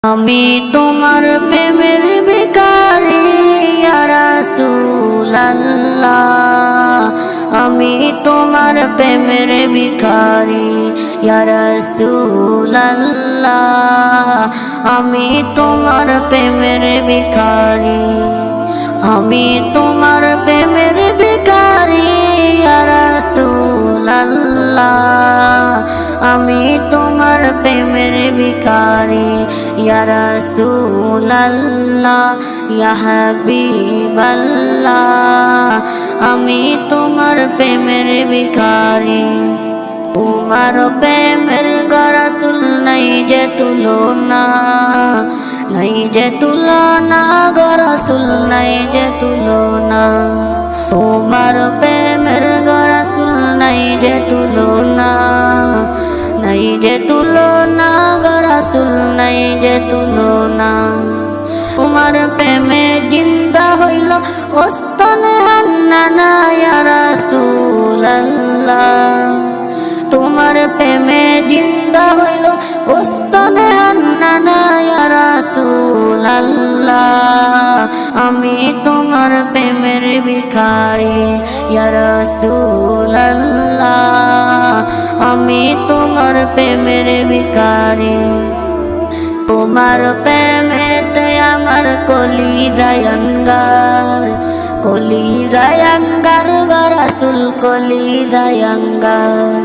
আমি তোমার প্রেমের ভিখারি ইয়া রাসূলুল্লাহ। আমি তোমার প্রেমের ভিখারি ইয়া রাসূলুল্লাহ। আমি তোমার প্রেমের ভিখারি, আমি তোমার প্রেমের ভিখারি ইয়া রাসূলুল্লাহ। আমি তোমার প্রেমের ভিখারি ইয়া রাসূলুল্লাহ, ইয়া হাবিবাল্লাহ। আমি তোমার প্রেমের ভিখারি। তোমার প্রেমের গো রাসূল নাই যে তুলনা, নাই যে তুলনা গো রাসূল নাই যে তুলনা। তোমার প্রেমের গো রাসূল নাই যে তুলনা, নাই যে তুলনা গো রাসূল নাই যে তুলনা। তোমার প্রেমে জিন্দা হইল ওস্তনে হান্নানা ইয়া রাসূলুল্লাহ। তোমার প্রেমে জিন্দা হইল ওস্তনে হান্নানা ইয়া রাসূলুল্লাহ। আমি তোমার প্রেমের ভিখারি ইয়া রাসূলুল্লাহ। আমি তোমার প্রেমের ভিখারি। তোমার প্রেমেতে আমার কলিজায় আঙ্গার, কলিজায় আঙ্গার গো রাসূল কলিজায় আঙ্গার।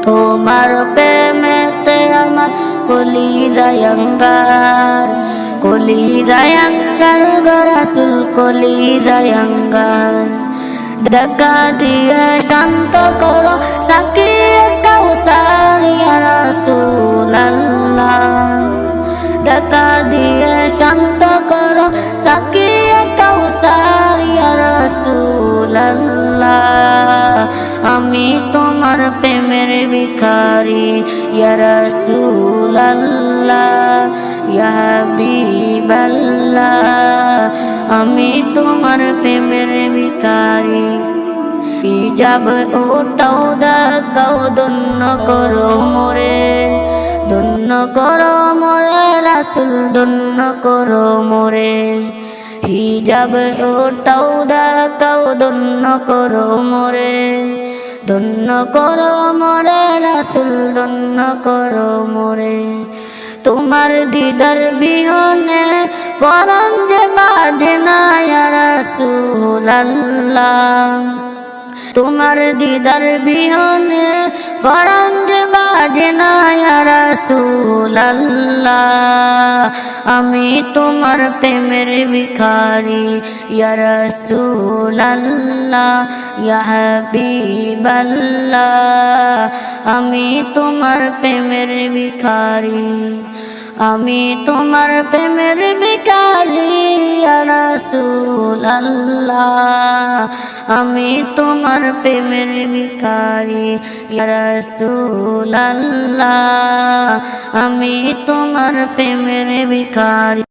তোমার প্রেমেতে আমার কলিজায় আঙ্গার, কলিজায় আঙ্গার গো রাসূল কলিজায় আঙ্গার। দেখা দিয়ে শান্ত করো সাকিয়ে কাউসার ইয়া রাসূলুল্লাহ। দেখা দিয়ে শান্ত করো সাকিয়ে কাউসার ইয়া রাসূলুল্লাহ। আমি তোমার প্রেমের ভিখারি ইয়া রাসূলুল্লাহ, ইয়া হাবিবাল্লাহ। আমি তোমার প্রেমের ভিখারি। হিজাব ওঠাও দেখাও ধন্য করো মোরে, ধন্য করো মোরে রাসূল ধন্য করো মোরে। হিজাব ওঠাও দেখাও ধন্য করো মোরে, ধন্য করো মোরে রাসূল ধন্য করো মোরে। তোমার দিদার বিহনে পরাণ যে বাঁধে না ইয়া রাসূলুল্লাহ। তোমার দিদার বিহনে পরাণ যে বাঁধে না ইয়া রাসূলুল্লাহ। আমি তোমার প্রেমের ভিখারি ইয়া রাসূলুল্লাহ, ইয়া হাবিবাল্লাহ। আমি তোমার প্রেমের ভিখারি, আমি তোমার প্রেমের ভিখারি ইয়া রাসূলুল্লাহ। আমি তোমার প্রেমের ভিখারি ইয়া রাসূলুল্লাহ। আমি তোমার প্রেমের ভিখারি।